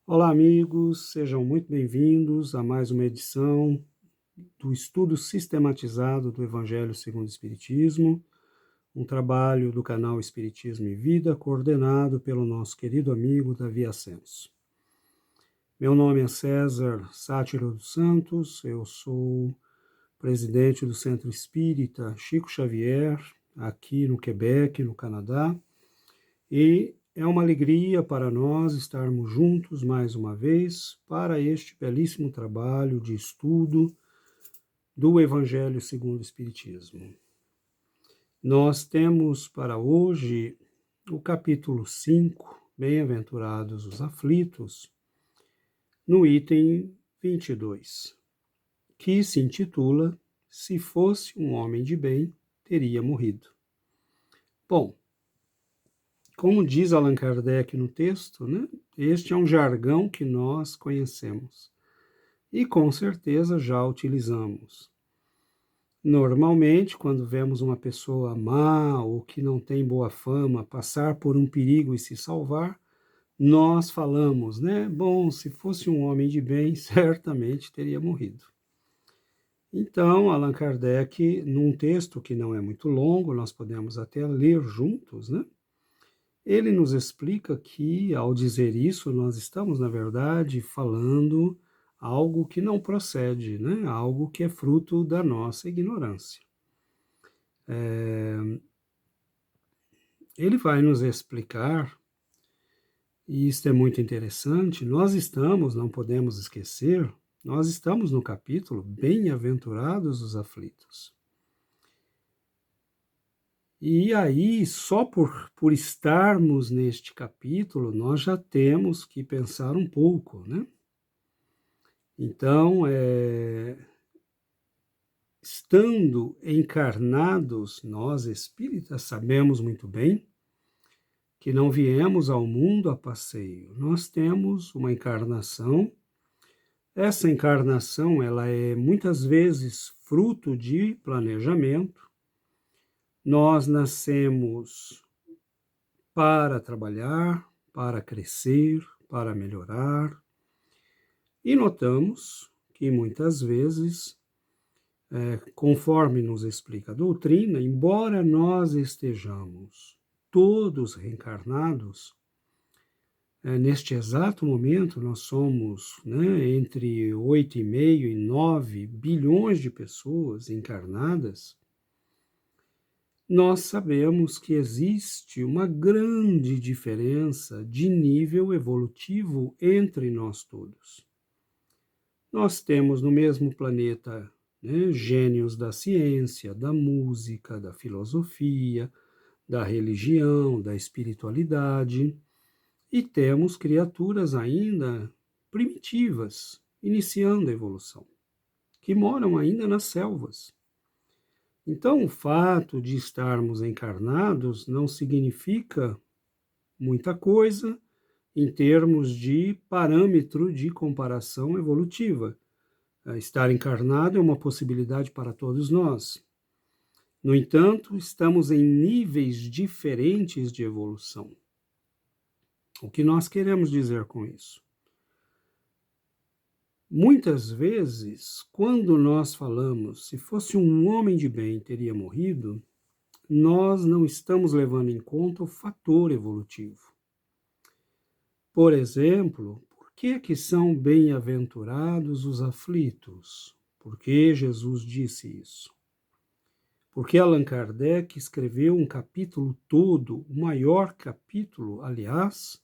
Olá, amigos, sejam muito bem-vindos a mais uma edição do estudo sistematizado do Evangelho segundo o Espiritismo, um trabalho do canal Espiritismo e Vida, coordenado pelo nosso querido amigo Davi Ascenso. Meu nome é César Sátiro dos Santos, eu sou presidente do Centro Espírita Chico Xavier, aqui no Quebec, no Canadá, e é uma alegria para nós estarmos juntos mais uma vez para este belíssimo trabalho de estudo do Evangelho segundo o Espiritismo. Nós temos para hoje o capítulo 5, Bem-aventurados os aflitos, no item 22, que se intitula Se fosse um homem de bem, teria morrido. Bom, como diz Allan Kardec no texto, né, este é um jargão que nós conhecemos e com certeza já utilizamos. Normalmente, quando vemos uma pessoa má ou que não tem boa fama passar por um perigo e se salvar, nós falamos, né? Bom, se fosse um homem de bem, certamente teria morrido. Então, Allan Kardec, num texto que não é muito longo, nós podemos até ler juntos, né? Ele nos explica que, ao dizer isso, nós estamos, na verdade, falando algo que não procede, né? Algo que é fruto da nossa ignorância. Ele vai nos explicar, e isso é muito interessante, nós estamos, não podemos esquecer, nós estamos no capítulo Bem-aventurados os aflitos. E aí, só por estarmos neste capítulo, nós já temos que pensar um pouco, né? Então, estando encarnados, nós espíritas sabemos muito bem que não viemos ao mundo a passeio. Nós temos uma encarnação. Essa encarnação, ela é muitas vezes fruto de planejamento. Nós nascemos para trabalhar, para crescer, para melhorar. E notamos que muitas vezes, conforme nos explica a doutrina, embora nós estejamos todos reencarnados, neste exato momento nós somos, né, entre 8,5 e 9 bilhões de pessoas encarnadas, nós sabemos que existe uma grande diferença de nível evolutivo entre nós todos. Nós temos no mesmo planeta, né, gênios da ciência, da música, da filosofia, da religião, da espiritualidade, e temos criaturas ainda primitivas, iniciando a evolução, que moram ainda nas selvas. Então, o fato de estarmos encarnados não significa muita coisa em termos de parâmetro de comparação evolutiva. Estar encarnado é uma possibilidade para todos nós. No entanto, estamos em níveis diferentes de evolução. O que nós queremos dizer com isso? Muitas vezes, quando nós falamos se fosse um homem de bem teria morrido, nós não estamos levando em conta o fator evolutivo. Por exemplo, por que são bem-aventurados os aflitos? Por que Jesus disse isso? Porque Allan Kardec escreveu um capítulo todo, o maior capítulo, aliás,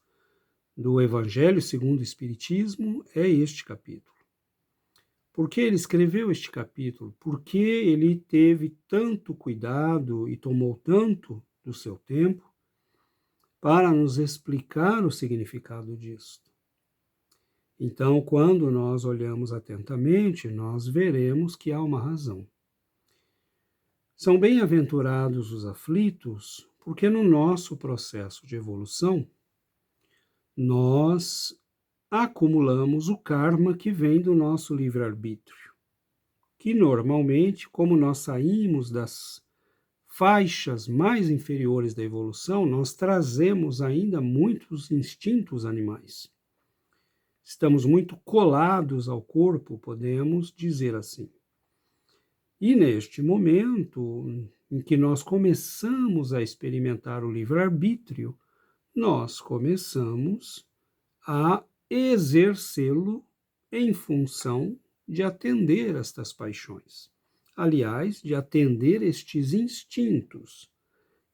do Evangelho segundo o Espiritismo, é este capítulo. Por que ele escreveu este capítulo? Porque ele teve tanto cuidado e tomou tanto do seu tempo para nos explicar o significado disso. Então, quando nós olhamos atentamente, nós veremos que há uma razão. São bem-aventurados os aflitos, porque no nosso processo de evolução, nós acumulamos o karma que vem do nosso livre-arbítrio, que normalmente, como nós saímos das faixas mais inferiores da evolução, nós trazemos ainda muitos instintos animais. estamos muito colados ao corpo, podemos dizer assim. E neste momento em que nós começamos a experimentar o livre-arbítrio, nós começamos a exercê-lo em função de atender estas paixões. Aliás, de atender estes instintos,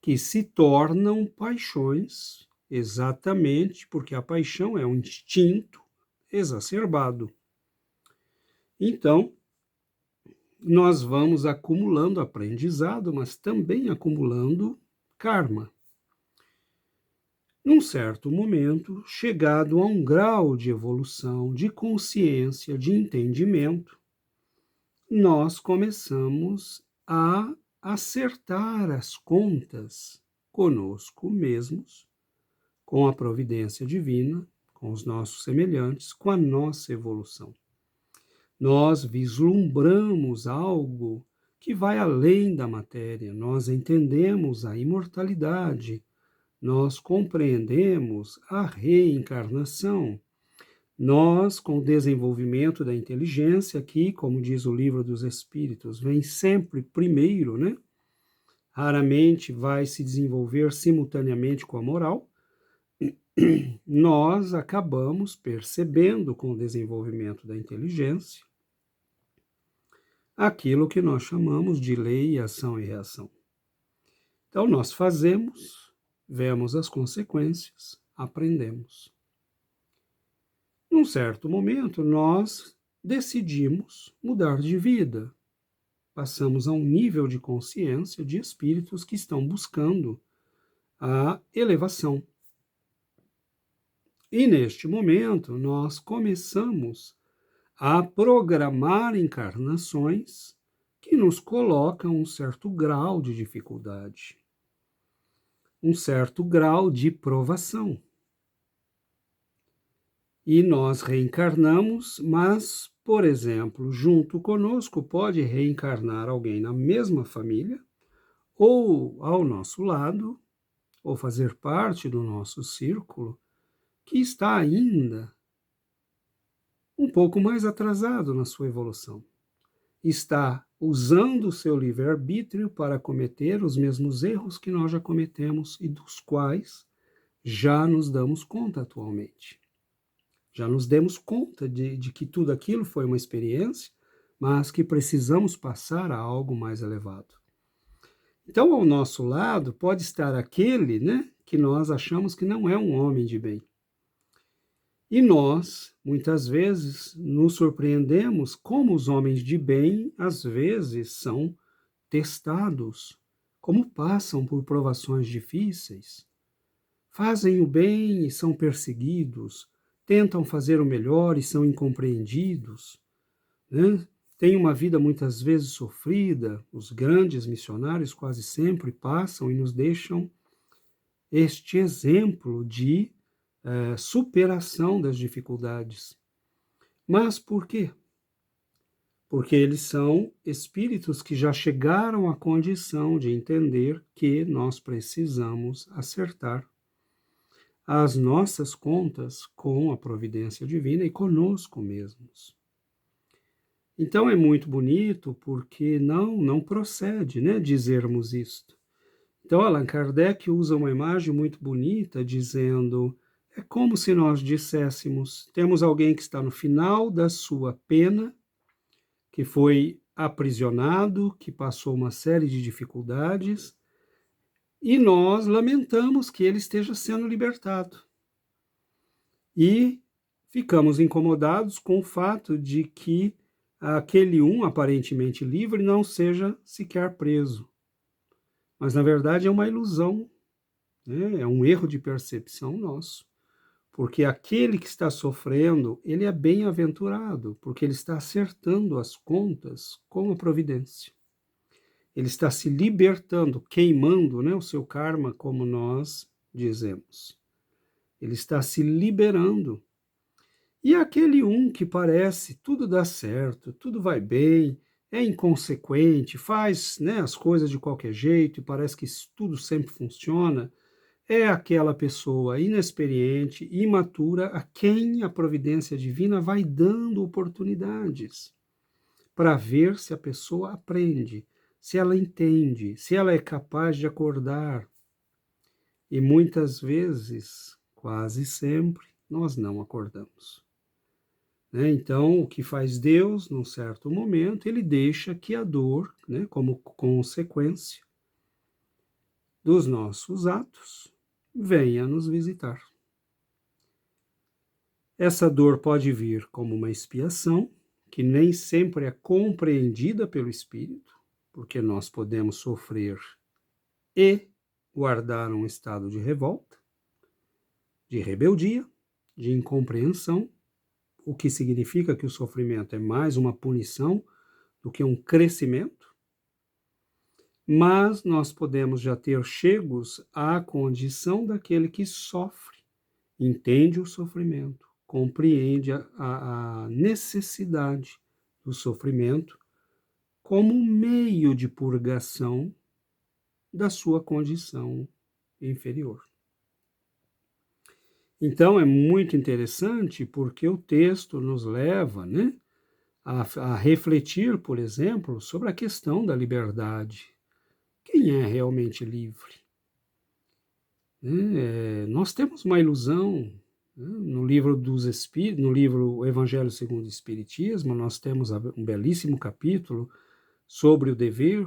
que se tornam paixões exatamente porque a paixão é um instinto exacerbado. Então, nós vamos acumulando aprendizado, mas também acumulando karma. Num certo momento, chegado a um grau de evolução, de consciência, de entendimento, nós começamos a acertar as contas conosco mesmos, com a providência divina, com os nossos semelhantes, com a nossa evolução. Nós vislumbramos algo que vai além da matéria, nós entendemos a imortalidade, nós compreendemos a reencarnação. Nós, com o desenvolvimento da inteligência, que, como diz o Livro dos Espíritos, vem sempre primeiro, né? Raramente vai se desenvolver simultaneamente com a moral, nós acabamos percebendo, com o desenvolvimento da inteligência, aquilo que nós chamamos de lei, ação e reação. Então, nós fazemos, vemos as consequências, aprendemos. Num certo momento, nós decidimos mudar de vida. Passamos a um nível de consciência de espíritos que estão buscando a elevação. E neste momento, nós começamos a programar encarnações que nos colocam um certo grau de dificuldade, um certo grau de provação. E nós reencarnamos, mas, por exemplo, junto conosco pode reencarnar alguém na mesma família, ou ao nosso lado, ou fazer parte do nosso círculo, que está ainda um pouco mais atrasado na sua evolução. Está usando o seu livre-arbítrio para cometer os mesmos erros que nós já cometemos e dos quais já nos damos conta atualmente. Já nos demos conta de que tudo aquilo foi uma experiência, mas que precisamos passar a algo mais elevado. Então, ao nosso lado pode estar aquele, né, que nós achamos que não é um homem de bem. E nós, muitas vezes, nos surpreendemos como os homens de bem, às vezes, são testados, como passam por provações difíceis, fazem o bem e são perseguidos, tentam fazer o melhor e são incompreendidos, né? Têm uma vida muitas vezes sofrida. Os grandes missionários quase sempre passam e nos deixam este exemplo de superação das dificuldades. Mas por quê? Porque eles são espíritos que já chegaram à condição de entender que nós precisamos acertar as nossas contas com a providência divina e conosco mesmos. Então é muito bonito porque não procede, né, dizermos isto. Então Allan Kardec usa uma imagem muito bonita dizendo: é como se nós disséssemos, temos alguém que está no final da sua pena, que foi aprisionado, que passou uma série de dificuldades, e nós lamentamos que ele esteja sendo libertado. E ficamos incomodados com o fato de que aquele aparentemente livre não seja sequer preso. Mas, na verdade, é uma ilusão, né? É um erro de percepção nosso. Porque aquele que está sofrendo, ele é bem-aventurado, porque ele está acertando as contas com a providência. Ele está se libertando, queimando, né, o seu karma, como nós dizemos. Ele está se liberando. E aquele que parece tudo dá certo, tudo vai bem, é inconsequente, faz, né, as coisas de qualquer jeito e parece que tudo sempre funciona, é aquela pessoa inexperiente, imatura, a quem a providência divina vai dando oportunidades para ver se a pessoa aprende, se ela entende, se ela é capaz de acordar. E muitas vezes, quase sempre, nós não acordamos. Então, o que faz Deus, num certo momento, ele deixa que a dor, como consequência dos nossos atos, venha nos visitar. Essa dor pode vir como uma expiação, que nem sempre é compreendida pelo Espírito, porque nós podemos sofrer e guardar um estado de revolta, de rebeldia, de incompreensão, o que significa que o sofrimento é mais uma punição do que um crescimento, mas nós podemos já ter chegos à condição daquele que sofre, entende o sofrimento, compreende a necessidade do sofrimento como um meio de purgação da sua condição inferior. Então, é muito interessante porque o texto nos leva, a refletir, por exemplo, sobre a questão da liberdade. Quem é realmente livre? Nós temos uma ilusão. No livro dos Espíritos, no livro O Evangelho segundo o Espiritismo, nós temos um belíssimo capítulo sobre o dever,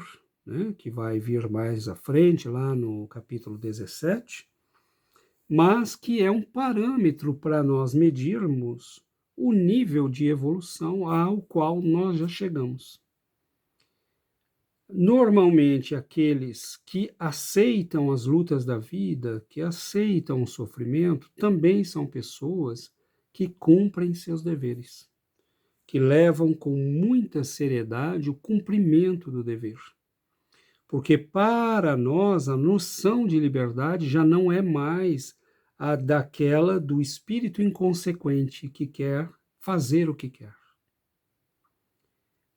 que vai vir mais à frente, lá no capítulo 17, mas que é um parâmetro para nós medirmos o nível de evolução ao qual nós já chegamos. Normalmente, aqueles que aceitam as lutas da vida, que aceitam o sofrimento, também são pessoas que cumprem seus deveres, que levam com muita seriedade o cumprimento do dever. Porque para nós a noção de liberdade já não é mais a daquela do espírito inconsequente que quer fazer o que quer.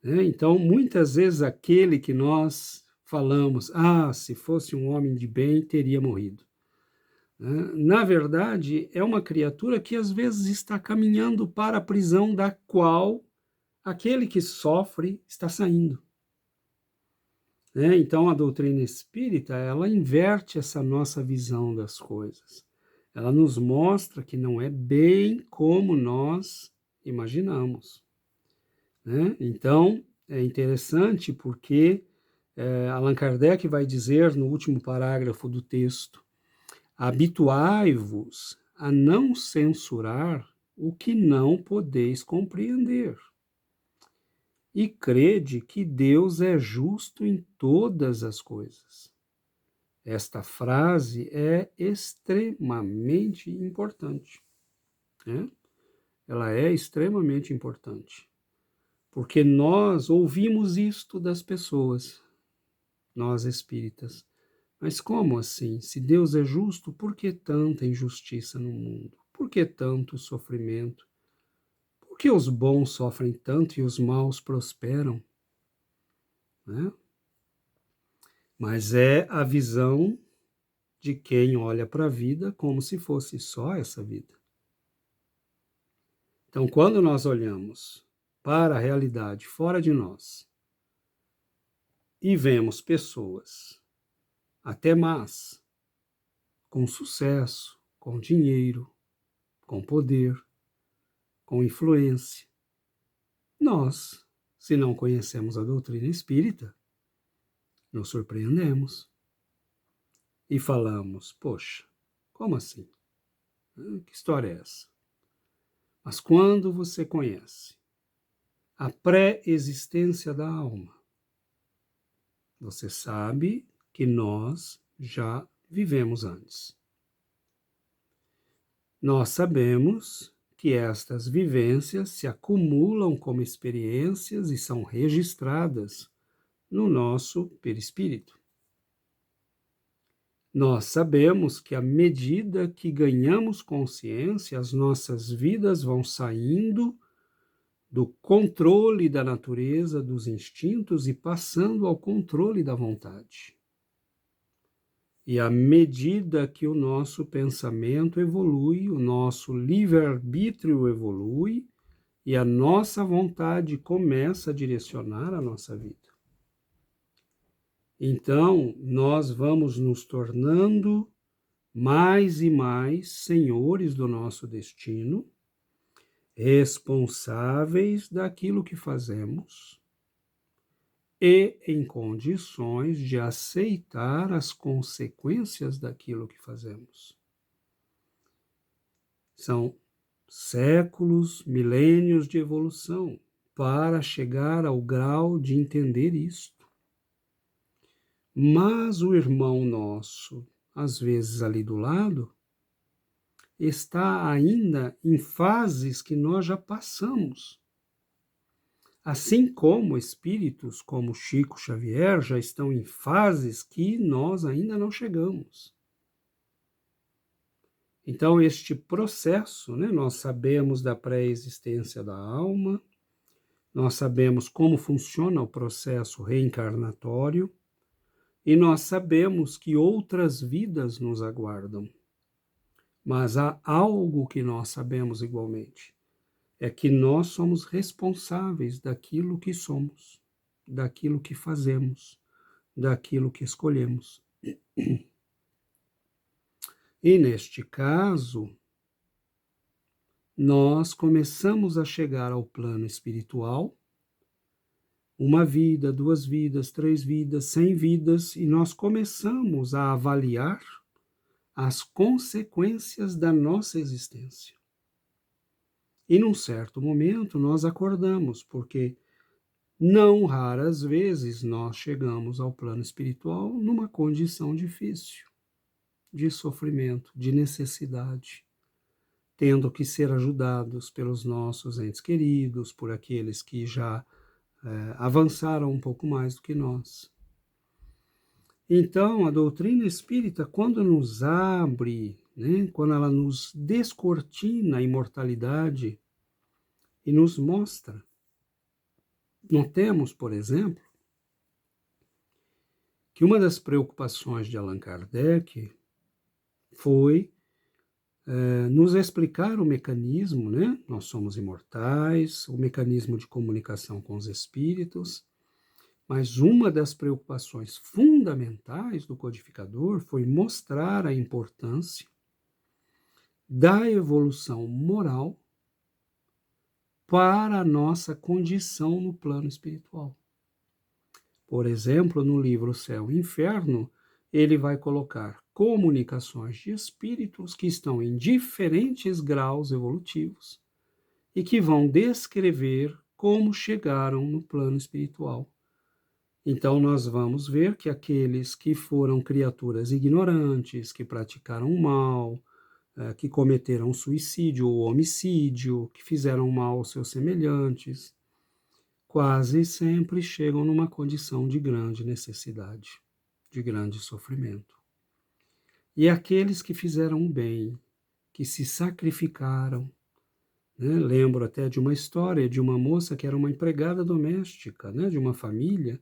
Então, muitas vezes aquele que nós falamos, se fosse um homem de bem, teria morrido. Na verdade, é uma criatura que às vezes está caminhando para a prisão da qual aquele que sofre está saindo. Então, a doutrina espírita, ela inverte essa nossa visão das coisas. Ela nos mostra que não é bem como nós imaginamos. Então, é interessante porque Allan Kardec vai dizer no último parágrafo do texto: habituai-vos a não censurar o que não podeis compreender. E crede que Deus é justo em todas as coisas. Esta frase é extremamente importante. Ela é extremamente importante. Porque nós ouvimos isto das pessoas, nós espíritas. Mas como assim? Se Deus é justo, por que tanta injustiça no mundo? Por que tanto sofrimento? Por que os bons sofrem tanto e os maus prosperam? Mas é a visão de quem olha para a vida como se fosse só essa vida. Então, quando nós olhamos para a realidade fora de nós e vemos pessoas, até más, com sucesso, com dinheiro, com poder, com influência, nós, se não conhecemos a doutrina espírita, nos surpreendemos e falamos, poxa, como assim? Que história é essa? Mas quando você conhece a pré-existência da alma, você sabe que nós já vivemos antes. Nós sabemos que estas vivências se acumulam como experiências e são registradas no nosso perispírito. Nós sabemos que à medida que ganhamos consciência, as nossas vidas vão saindo do controle da natureza, dos instintos e passando ao controle da vontade. E à medida que o nosso pensamento evolui, o nosso livre-arbítrio evolui e a nossa vontade começa a direcionar a nossa vida. Então, nós vamos nos tornando mais e mais senhores do nosso destino, responsáveis daquilo que fazemos e em condições de aceitar as consequências daquilo que fazemos. São séculos, milênios de evolução para chegar ao grau de entender isto. Mas o irmão nosso, às vezes ali do lado, está ainda em fases que nós já passamos. Assim como espíritos como Chico Xavier já estão em fases que nós ainda não chegamos. Então, este processo, nós sabemos da pré-existência da alma, nós sabemos como funciona o processo reencarnatório e nós sabemos que outras vidas nos aguardam. Mas há algo que nós sabemos igualmente, é que nós somos responsáveis daquilo que somos, daquilo que fazemos, daquilo que escolhemos. E neste caso, nós começamos a chegar ao plano espiritual, uma vida, 2 vidas, 3 vidas, 100 vidas, e nós começamos a avaliar as consequências da nossa existência. E num certo momento nós acordamos, porque não raras vezes nós chegamos ao plano espiritual numa condição difícil, de sofrimento, de necessidade, tendo que ser ajudados pelos nossos entes queridos, por aqueles que já avançaram um pouco mais do que nós. Então, a doutrina espírita, quando nos abre, quando ela nos descortina a imortalidade e nos mostra, notemos, por exemplo, que uma das preocupações de Allan Kardec foi nos explicar o mecanismo, Nós somos imortais, o mecanismo de comunicação com os espíritos, mas uma das preocupações fundamentais do codificador foi mostrar a importância da evolução moral para a nossa condição no plano espiritual. Por exemplo, no livro Céu e Inferno, ele vai colocar comunicações de espíritos que estão em diferentes graus evolutivos e que vão descrever como chegaram no plano espiritual. Então, nós vamos ver que aqueles que foram criaturas ignorantes, que praticaram mal, que cometeram suicídio ou homicídio, que fizeram mal aos seus semelhantes, quase sempre chegam numa condição de grande necessidade, de grande sofrimento. E aqueles que fizeram o bem, que se sacrificaram, lembro até de uma história de uma moça que era uma empregada doméstica, de uma família,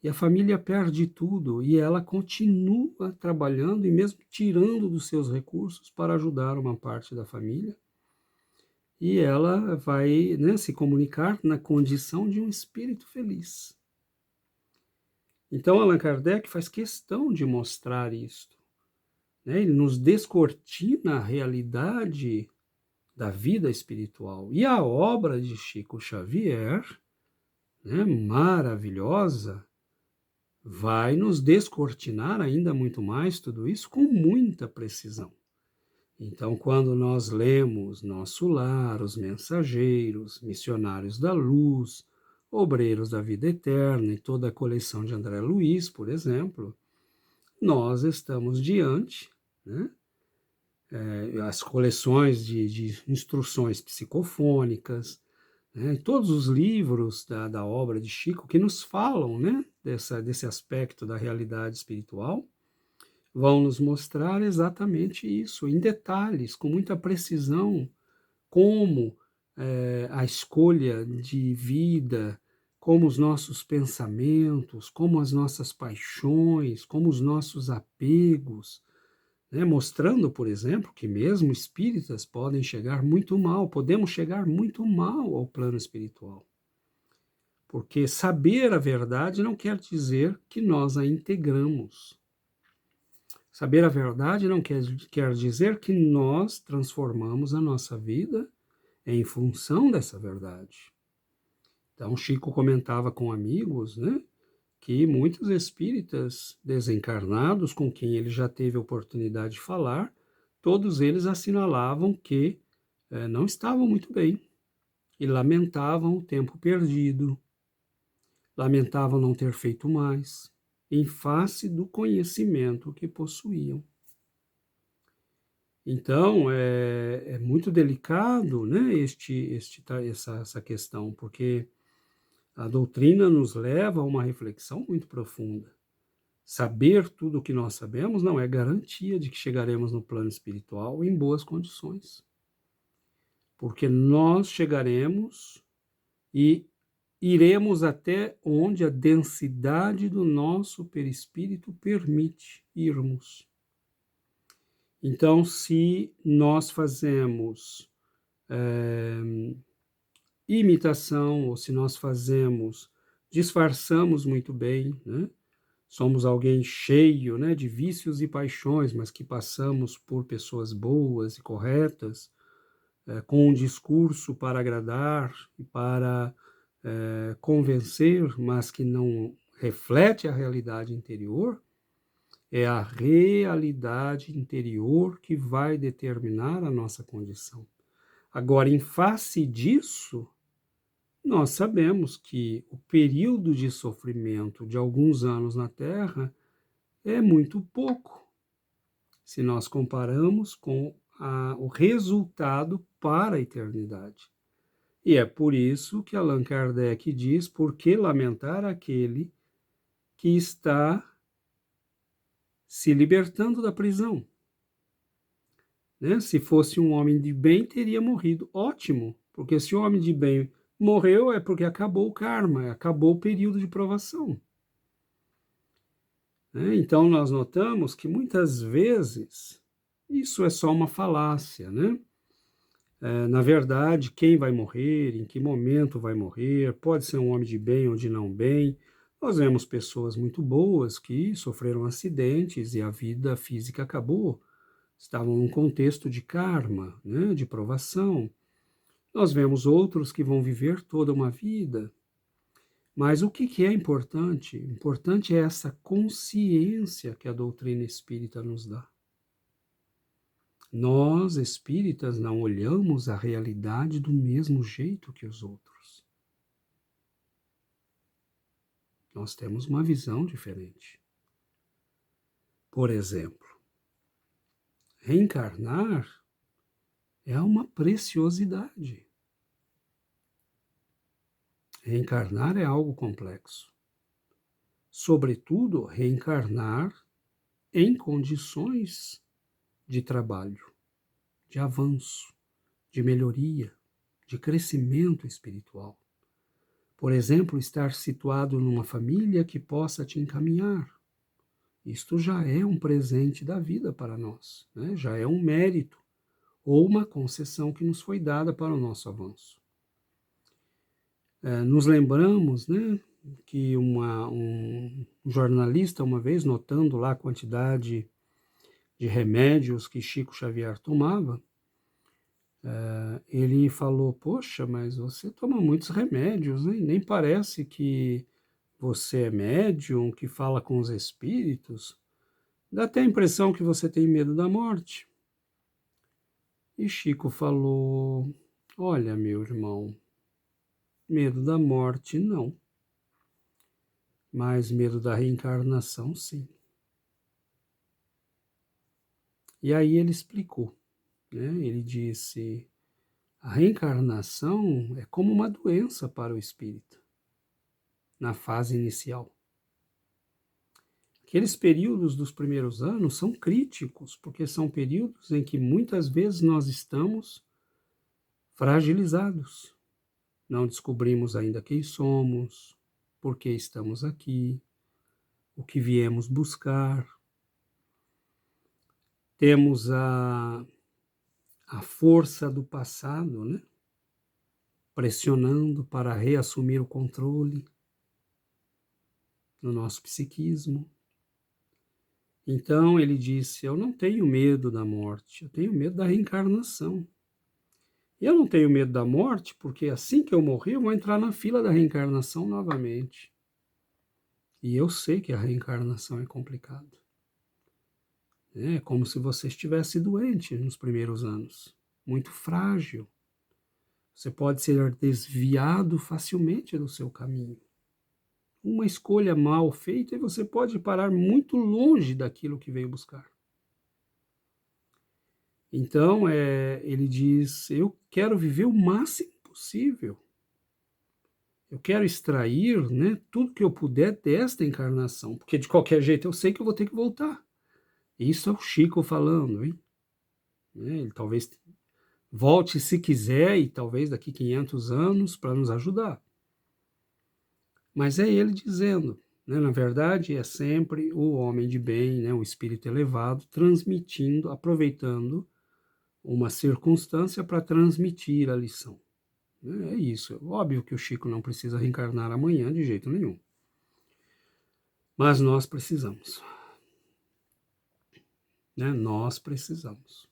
e a família perde tudo e ela continua trabalhando e mesmo tirando dos seus recursos para ajudar uma parte da família. E ela vai se comunicar na condição de um espírito feliz. Então, Allan Kardec faz questão de mostrar isto. Ele nos descortina a realidade da vida espiritual. E a obra de Chico Xavier, maravilhosa, vai nos descortinar ainda muito mais tudo isso com muita precisão. Então, quando nós lemos Nosso Lar, Os Mensageiros, Missionários da Luz, Obreiros da Vida Eterna e toda a coleção de André Luiz, por exemplo, nós estamos diante, as coleções de instruções psicofônicas, todos os livros da obra de Chico que nos falam desse aspecto da realidade espiritual, vão nos mostrar exatamente isso, em detalhes, com muita precisão, como a escolha de vida, como os nossos pensamentos, como as nossas paixões, como os nossos apegos, né? Mostrando, por exemplo, que mesmo espíritas podem chegar muito mal, podemos chegar muito mal ao plano espiritual. Porque saber a verdade não quer dizer que nós a integramos. Saber a verdade não quer dizer que nós transformamos a nossa vida em função dessa verdade. Então, Chico comentava com amigos, né, que muitos espíritas desencarnados com quem ele já teve a oportunidade de falar, todos eles assinalavam que não estavam muito bem e lamentavam o tempo perdido, lamentavam não ter feito mais, em face do conhecimento que possuíam. Então, é muito delicado, né, essa questão, porque a doutrina nos leva a uma reflexão muito profunda. Saber tudo o que nós sabemos não é garantia de que chegaremos no plano espiritual em boas condições. Porque nós chegaremos e iremos até onde a densidade do nosso perispírito permite irmos. Então, se nós fazemos imitação, ou se nós disfarçamos muito bem, né? Somos alguém cheio, né, de vícios e paixões, mas que passamos por pessoas boas e corretas, com um discurso para agradar e para convencer, mas que não reflete a realidade interior, é a realidade interior que vai determinar a nossa condição. Agora, em face disso, nós sabemos que o período de sofrimento de alguns anos na Terra é muito pouco, se nós comparamos com o resultado para a eternidade. E é por isso que Allan Kardec diz: por que lamentar aquele que está se libertando da prisão? Né? Se fosse um homem de bem, teria morrido. Ótimo, porque se o homem de bem morreu é porque acabou o karma, acabou o período de provação. Então, nós notamos que muitas vezes isso é só uma falácia, né? Na verdade, quem vai morrer, em que momento vai morrer, pode ser um homem de bem ou de não bem. Nós vemos pessoas muito boas que sofreram acidentes e a vida física acabou, estavam num contexto de karma, né? De provação. Nós vemos outros que vão viver toda uma vida. Mas o que é importante? Importante é essa consciência que a doutrina espírita nos dá. Nós, espíritas, não olhamos a realidade do mesmo jeito que os outros. Nós temos uma visão diferente. Por exemplo, reencarnar é uma preciosidade. Reencarnar é algo complexo. Sobretudo, reencarnar em condições de trabalho, de avanço, de melhoria, de crescimento espiritual. Por exemplo, estar situado numa família que possa te encaminhar. Isto já é um presente da vida para nós, né? Já é um mérito ou uma concessão que nos foi dada para o nosso avanço. Nos lembramos, né, que um jornalista, uma vez, notando lá a quantidade de remédios que Chico Xavier tomava, ele falou: poxa, mas você toma muitos remédios, né? Nem parece que você é médium, que fala com os espíritos. Dá até a impressão que você tem medo da morte. E Chico falou: olha, meu irmão, medo da morte não, mas medo da reencarnação sim. E aí ele explicou, né? Ele disse: a reencarnação é como uma doença para o espírito, na fase inicial. Aqueles períodos dos primeiros anos são críticos, porque são períodos em que muitas vezes nós estamos fragilizados. não descobrimos ainda quem somos, por que estamos aqui, o que viemos buscar. Temos a força do passado, né? Pressionando para reassumir o controle no nosso psiquismo. Então ele disse, eu não tenho medo da morte, eu tenho medo da reencarnação. E eu não tenho medo da morte porque assim que eu morrer eu vou entrar na fila da reencarnação novamente. E eu sei que a reencarnação é complicado. É como se você estivesse doente nos primeiros anos, muito frágil. Você pode ser desviado facilmente do seu caminho. Uma escolha mal feita e você pode parar muito longe daquilo que veio buscar. Então, ele diz, eu quero viver o máximo possível. Eu quero extrair, né, tudo que eu puder desta encarnação, porque de qualquer jeito eu sei que eu vou ter que voltar. Isso é o Chico falando, hein? Ele talvez volte se quiser e talvez daqui 500 anos para nos ajudar. Mas é ele dizendo, né, na verdade é sempre o homem de bem, né, o espírito elevado, transmitindo, aproveitando uma circunstância para transmitir a lição. É isso. Óbvio que o Chico não precisa reencarnar amanhã de jeito nenhum. Mas nós precisamos. Né? Nós precisamos.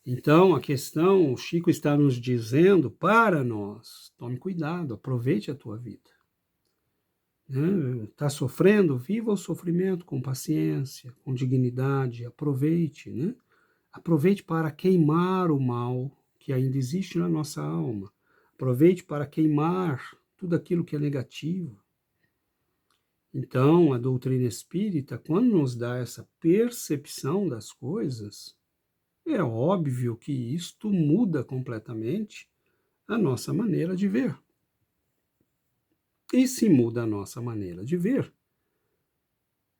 Então, a questão, o Chico está nos dizendo para nós, tome cuidado, aproveite a tua vida. Está sofrendo? Viva o sofrimento com paciência, com dignidade, aproveite, né? Aproveite para queimar o mal que ainda existe na nossa alma. Aproveite para queimar tudo aquilo que é negativo. Então, a doutrina espírita, quando nos dá essa percepção das coisas, é óbvio que isto muda completamente a nossa maneira de ver. E se muda a nossa maneira de ver,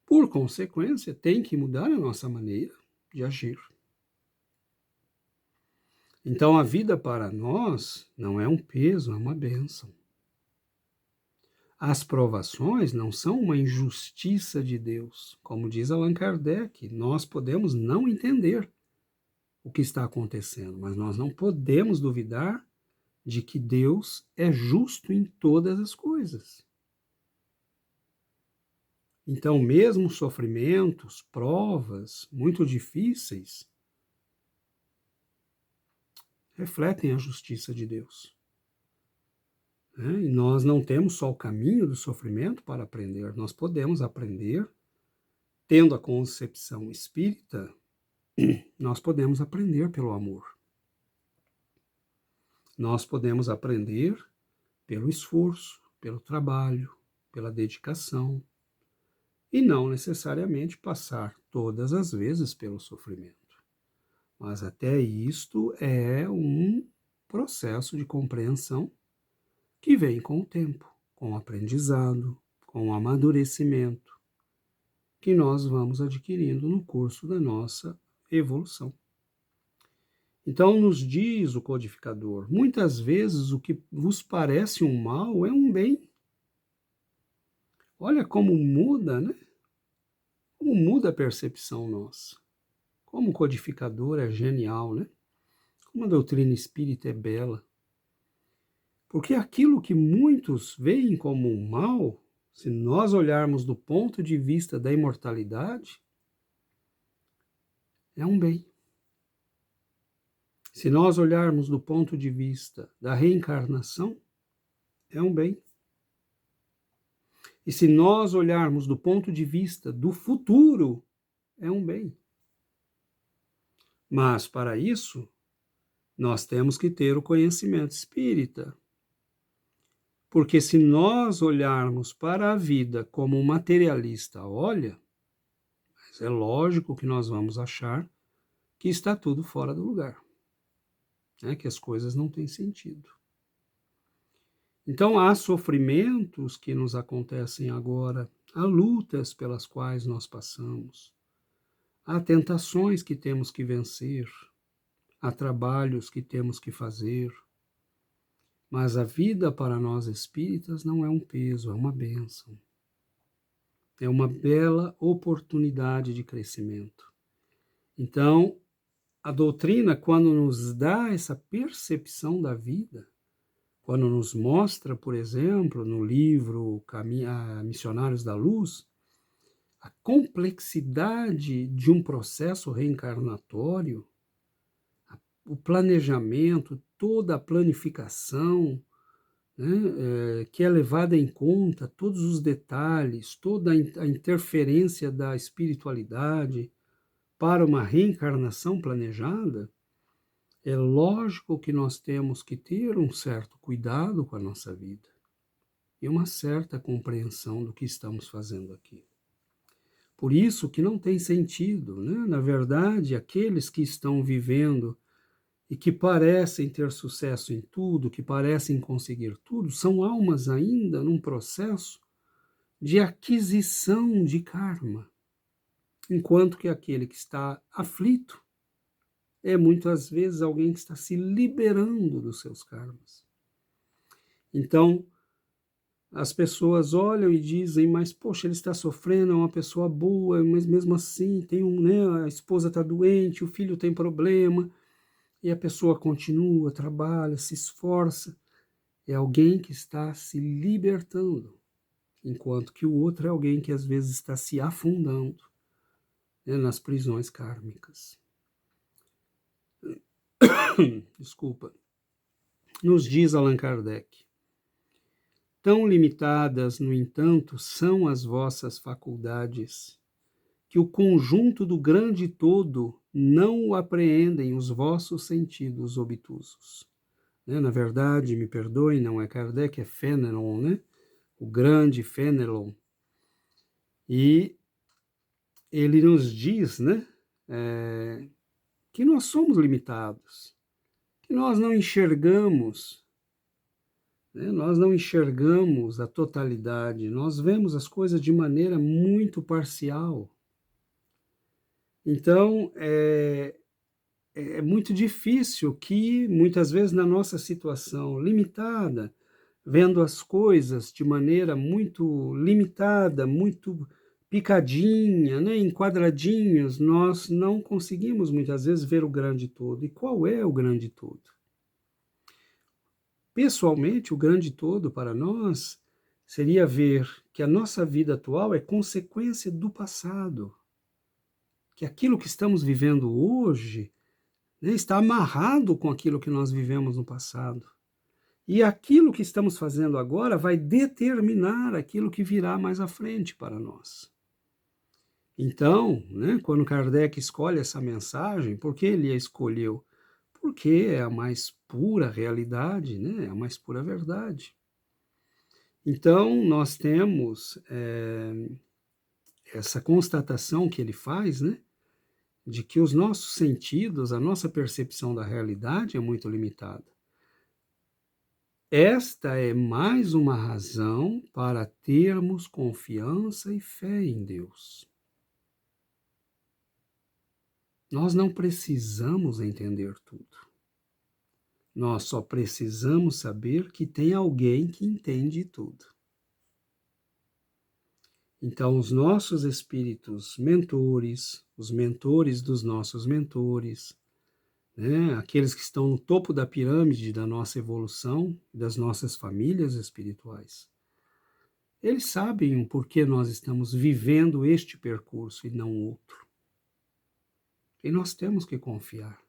por consequência, tem que mudar a nossa maneira de agir. Então, a vida para nós não é um peso, é uma bênção. As provações não são uma injustiça de Deus. Como diz Allan Kardec, nós podemos não entender o que está acontecendo, mas nós não podemos duvidar de que Deus é justo em todas as coisas. Então, mesmo sofrimentos, provas muito difíceis, refletem a justiça de Deus. E nós não temos só o caminho do sofrimento para aprender, nós podemos aprender, tendo a concepção espírita, nós podemos aprender pelo amor. Nós podemos aprender pelo esforço, pelo trabalho, pela dedicação, e não necessariamente passar todas as vezes pelo sofrimento. Mas até isto é um processo de compreensão que vem com o tempo, com o aprendizado, com o amadurecimento que nós vamos adquirindo no curso da nossa evolução. Então, nos diz o codificador, muitas vezes o que vos parece um mal é um bem. Olha como muda, né? Como muda a percepção nossa. Como o codificador é genial, né? Como a doutrina espírita é bela. Porque aquilo que muitos veem como um mal, se nós olharmos do ponto de vista da imortalidade, é um bem. Se nós olharmos do ponto de vista da reencarnação, é um bem. E se nós olharmos do ponto de vista do futuro, é um bem. Mas, para isso, nós temos que ter o conhecimento espírita. Porque se nós olharmos para a vida como um materialista olha, mas é lógico que nós vamos achar que está tudo fora do lugar, né? Que as coisas não têm sentido. Então, há sofrimentos que nos acontecem agora, há lutas pelas quais nós passamos, há tentações que temos que vencer, há trabalhos que temos que fazer, Mas a vida para nós espíritas não é um peso, é uma bênção. É uma bela oportunidade de crescimento. Então, a doutrina, quando nos dá essa percepção da vida, quando nos mostra, por exemplo, no livro Missionários da Luz, a complexidade de um processo reencarnatório, o planejamento, toda a planificação, né, que é levada em conta, todos os detalhes, toda a interferência da espiritualidade para uma reencarnação planejada, é lógico que nós temos que ter um certo cuidado com a nossa vida e uma certa compreensão do que estamos fazendo aqui. Por isso que não tem sentido, né? Na verdade, aqueles que estão vivendo e que parecem ter sucesso em tudo, que parecem conseguir tudo, são almas ainda num processo de aquisição de karma, enquanto que aquele que está aflito é muitas vezes alguém que está se liberando dos seus karmas. Então, as pessoas olham e dizem, mas poxa, ele está sofrendo, é uma pessoa boa, mas mesmo assim a esposa está doente, o filho tem problema, e a pessoa continua, trabalha, se esforça. É alguém que está se libertando, enquanto que o outro é alguém que às vezes está se afundando, né, nas prisões kármicas. Desculpa. Nos diz Allan Kardec: tão limitadas, no entanto, são as vossas faculdades, que o conjunto do grande todo não o apreendem os vossos sentidos obtusos. Na verdade, me perdoem, não é Kardec, é Fénelon, né? O grande Fénelon. E ele nos diz, né, que nós somos limitados, que nós não enxergamos, né, nós não enxergamos a totalidade, nós vemos as coisas de maneira muito parcial. Então, é muito difícil que, muitas vezes, na nossa situação limitada, vendo as coisas de maneira muito limitada, muito picadinha, né, em quadradinhos, nós não conseguimos muitas vezes ver o grande todo. E qual é o grande todo? Pessoalmente, o grande todo para nós seria ver que a nossa vida atual é consequência do passado, que aquilo que estamos vivendo hoje, né, está amarrado com aquilo que nós vivemos no passado. E aquilo que estamos fazendo agora vai determinar aquilo que virá mais à frente para nós. Então, né, quando Kardec escolhe essa mensagem, por que ele a escolheu? Porque é a mais pura realidade, né, é a mais pura verdade. Então, nós temos essa constatação que ele faz, né, de que os nossos sentidos, a nossa percepção da realidade é muito limitada. Esta é mais uma razão para termos confiança e fé em Deus. Nós não precisamos entender tudo. Nós só precisamos saber que tem alguém que entende tudo. Então, os nossos espíritos mentores, os mentores dos nossos mentores, né, aqueles que estão no topo da pirâmide da nossa evolução, das nossas famílias espirituais, eles sabem o porquê nós estamos vivendo este percurso e não outro. E nós temos que confiar.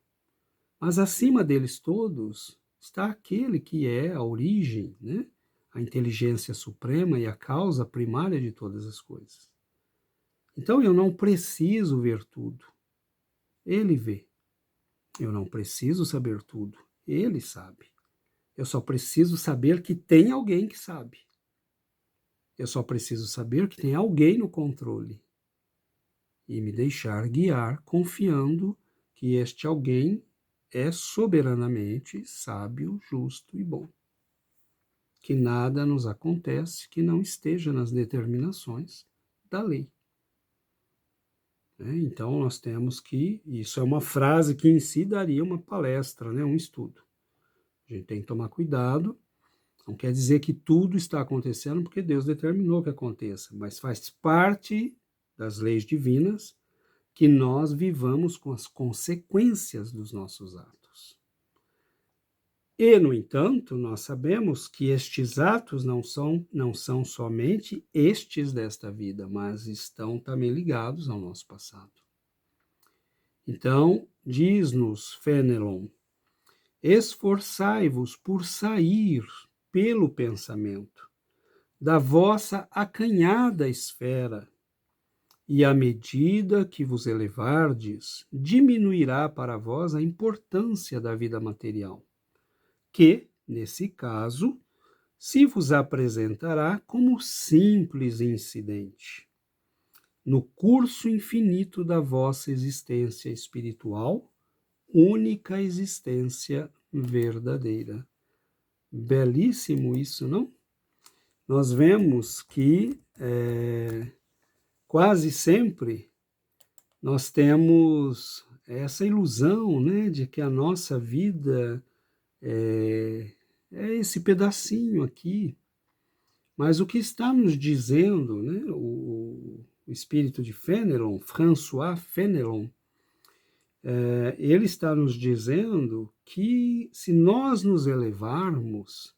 Mas acima deles todos está aquele que é a origem, né? A inteligência suprema e a causa primária de todas as coisas. Então eu não preciso ver tudo. Ele vê. Eu não preciso saber tudo. Ele sabe. Eu só preciso saber que tem alguém que sabe. Eu só preciso saber que tem alguém no controle. E me deixar guiar confiando que este alguém é soberanamente sábio, justo e bom. Que nada nos acontece que não esteja nas determinações da lei. Então nós temos que, isso é uma frase que em si daria uma palestra, um estudo. A gente tem que tomar cuidado Não quer dizer que tudo está acontecendo porque Deus determinou que aconteça, mas faz parte das leis divinas que nós vivamos com as consequências dos nossos atos. E, no entanto, nós sabemos que estes atos não são somente estes desta vida, mas estão também ligados ao nosso passado. Então, diz-nos Fenelon, esforçai-vos por sair pelo pensamento da vossa acanhada esfera, e à medida que vos elevardes, diminuirá para vós a importância da vida material, que, nesse caso, se vos apresentará como simples incidente no curso infinito da vossa existência espiritual, única existência verdadeira. Belíssimo isso, não? Nós vemos que quase sempre nós temos essa ilusão, né, de que a nossa vida é esse pedacinho aqui. Mas o que está nos dizendo, né, o espírito de Fenelon, François Fenelon, ele está nos dizendo que se nós nos elevarmos,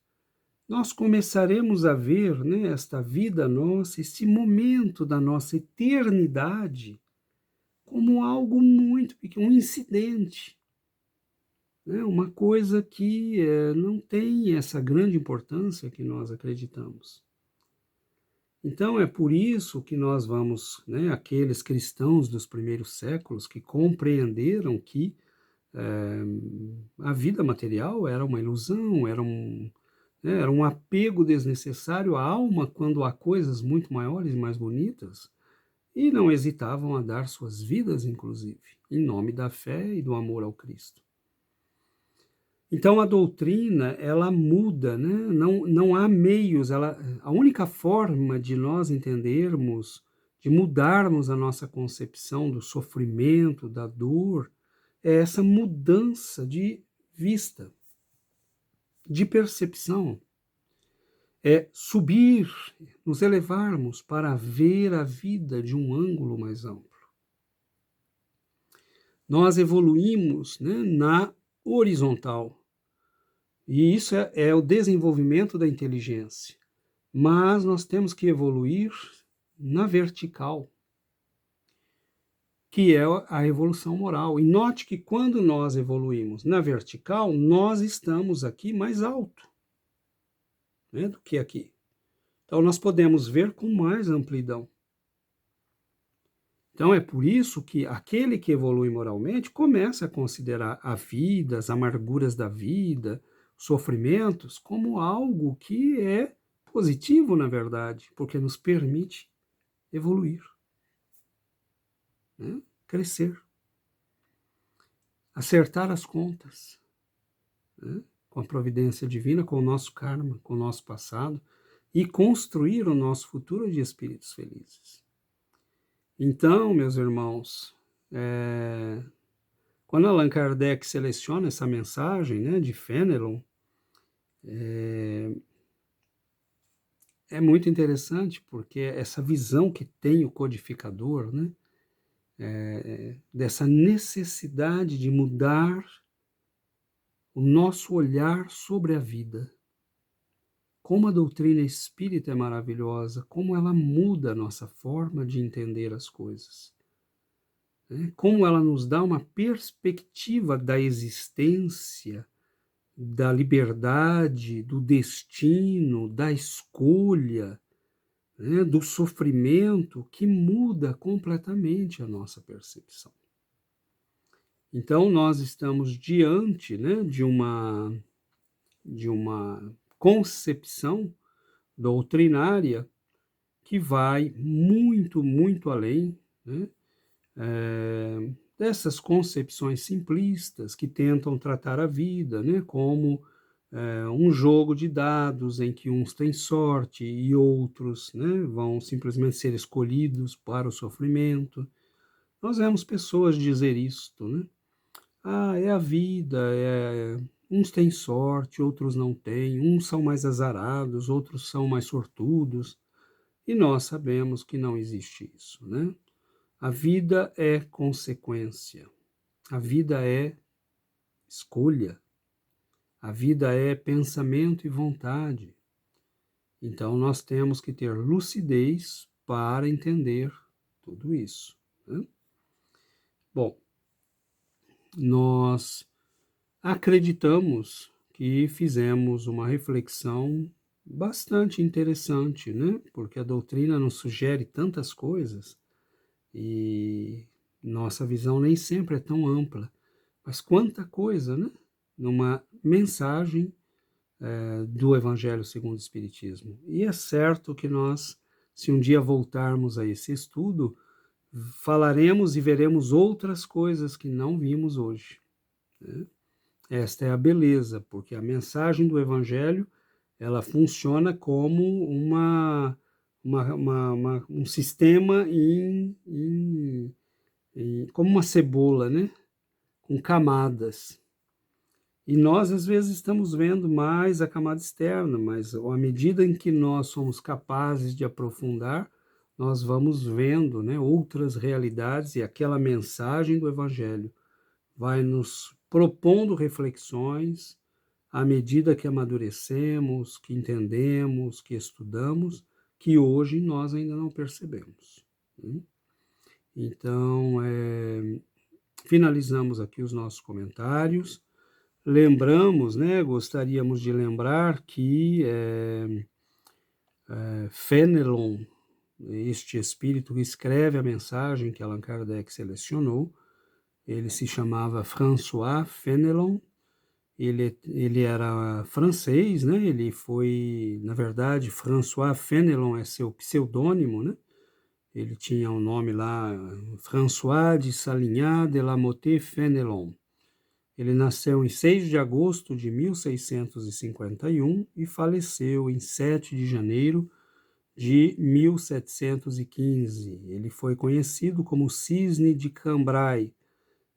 nós começaremos a ver, né, esta vida nossa, esse momento da nossa eternidade, como algo muito pequeno, um incidente, né, uma coisa que não tem essa grande importância que nós acreditamos. Então, é por isso que nós vamos, né, aqueles cristãos dos primeiros séculos que compreenderam que a vida material era uma ilusão, era um apego desnecessário à alma quando há coisas muito maiores e mais bonitas, e não hesitavam a dar suas vidas, inclusive, em nome da fé e do amor ao Cristo. Então a doutrina, ela muda, né? Não há meios, a única forma de nós entendermos, de mudarmos a nossa concepção do sofrimento, da dor, é essa mudança de vista, de percepção. É subir, nos elevarmos para ver a vida de um ângulo mais amplo. Nós evoluímos, né, na horizontal. E isso é o desenvolvimento da inteligência. Mas nós temos que evoluir na vertical, que é a evolução moral. E note que quando nós evoluímos na vertical, nós estamos aqui mais alto, né, do que aqui. Então nós podemos ver com mais amplidão. Então é por isso que aquele que evolui moralmente começa a considerar a vida, as amarguras da vida, sofrimentos, como algo que é positivo, na verdade, porque nos permite evoluir, né? Crescer, acertar as contas, né? Com a providência divina, com o nosso karma, com o nosso passado, e construir o nosso futuro de espíritos felizes. Então, meus irmãos, quando Allan Kardec seleciona essa mensagem, né, de Fenelon, é muito interessante, porque essa visão que tem o codificador, né, dessa necessidade de mudar o nosso olhar sobre a vida. Como a doutrina espírita é maravilhosa, como ela muda a nossa forma de entender as coisas. Como ela nos dá uma perspectiva da existência, da liberdade, do destino, da escolha, né, do sofrimento, que muda completamente a nossa percepção. Então, nós estamos diante, né, de uma concepção doutrinária que vai muito, muito além, né, dessas concepções simplistas que tentam tratar a vida, né, como um jogo de dados em que uns têm sorte e outros, né, vão simplesmente ser escolhidos para o sofrimento. Nós vemos pessoas dizer isto, né? É a vida, Uns têm sorte, outros não têm, uns são mais azarados, outros são mais sortudos, e nós sabemos que não existe isso, né? A vida é consequência, a vida é escolha, a vida é pensamento e vontade. Então nós temos que ter lucidez para entender tudo isso, né? Bom, nós acreditamos que fizemos uma reflexão bastante interessante, né? Porque a doutrina nos sugere tantas coisas e nossa visão nem sempre é tão ampla. Mas quanta coisa, né? Numa mensagem do Evangelho segundo o Espiritismo. E é certo que nós, se um dia voltarmos a esse estudo, falaremos e veremos outras coisas que não vimos hoje, né? Esta é a beleza, porque a mensagem do Evangelho ela funciona como um sistema como uma cebola, né? Com camadas. E nós, às vezes, estamos vendo mais a camada externa, mas à medida em que nós somos capazes de aprofundar, nós vamos vendo, né, outras realidades e aquela mensagem do Evangelho vai nos propondo reflexões à medida que amadurecemos, que entendemos, que estudamos, que hoje nós ainda não percebemos, né? Então, finalizamos aqui os nossos comentários. Lembramos, né, gostaríamos de lembrar que Fenelon, este espírito que escreve a mensagem que Allan Kardec selecionou, ele se chamava François Fenelon. Ele era francês, né? Ele foi, na verdade, François Fenelon é seu pseudônimo, né? Ele tinha um nome lá, François de Salignac de la Motte Fenelon. Ele nasceu em 6 de agosto de 1651 e faleceu em 7 de janeiro de 1715. Ele foi conhecido como Cisne de Cambrai.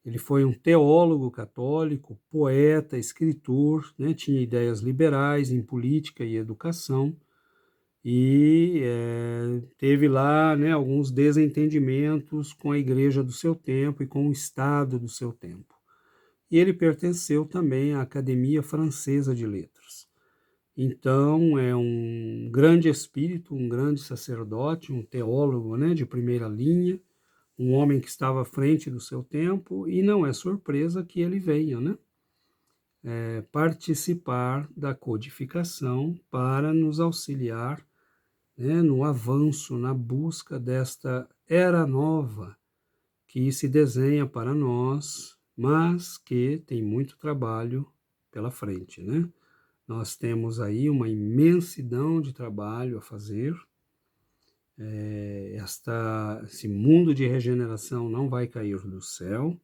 Ele foi um teólogo católico, poeta, escritor, né? Tinha ideias liberais em política e educação e teve lá, né, alguns desentendimentos com a igreja do seu tempo e com o Estado do seu tempo. E ele pertenceu também à Academia Francesa de Letras. Então, é um grande espírito, um grande sacerdote, um teólogo, né, de primeira linha, um homem que estava à frente do seu tempo, e não é surpresa que ele venha, né, participar da codificação para nos auxiliar, né, no avanço, na busca desta era nova que se desenha para nós, mas que tem muito trabalho pela frente, né? Nós temos aí uma imensidão de trabalho a fazer. Esse mundo de regeneração não vai cair do céu.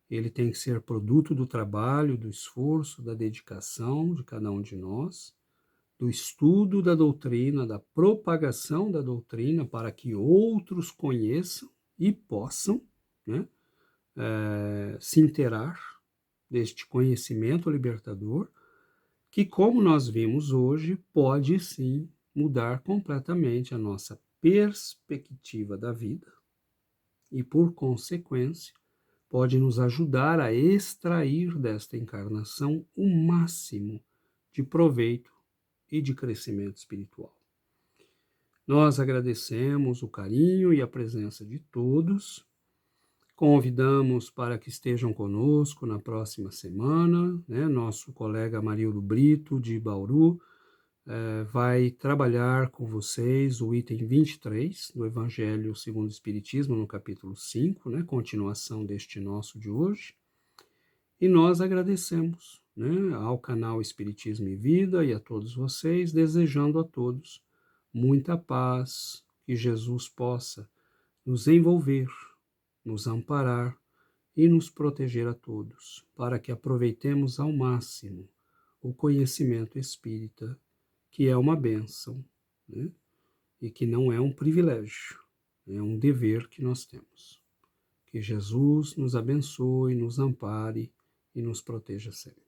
Ele tem que ser produto do trabalho, do esforço, da dedicação de cada um de nós, do estudo da doutrina, da propagação da doutrina para que outros conheçam e possam, né, se inteirar deste conhecimento libertador, que, como nós vimos hoje, pode sim mudar completamente a nossa perspectiva da vida e, por consequência, pode nos ajudar a extrair desta encarnação o máximo de proveito e de crescimento espiritual. Nós agradecemos o carinho e a presença de todos. Convidamos para que estejam conosco na próxima semana, né? Nosso colega Amarildo Brito, de Bauru, vai trabalhar com vocês o item 23 do Evangelho segundo o Espiritismo, no capítulo 5, né? Continuação deste nosso de hoje. E nós agradecemos, né, ao canal Espiritismo e Vida e a todos vocês, desejando a todos muita paz, que Jesus possa nos envolver, nos amparar e nos proteger a todos, para que aproveitemos ao máximo o conhecimento espírita, que é uma bênção, né? E que não é um privilégio, é um dever que nós temos. Que Jesus nos abençoe, nos ampare e nos proteja sempre.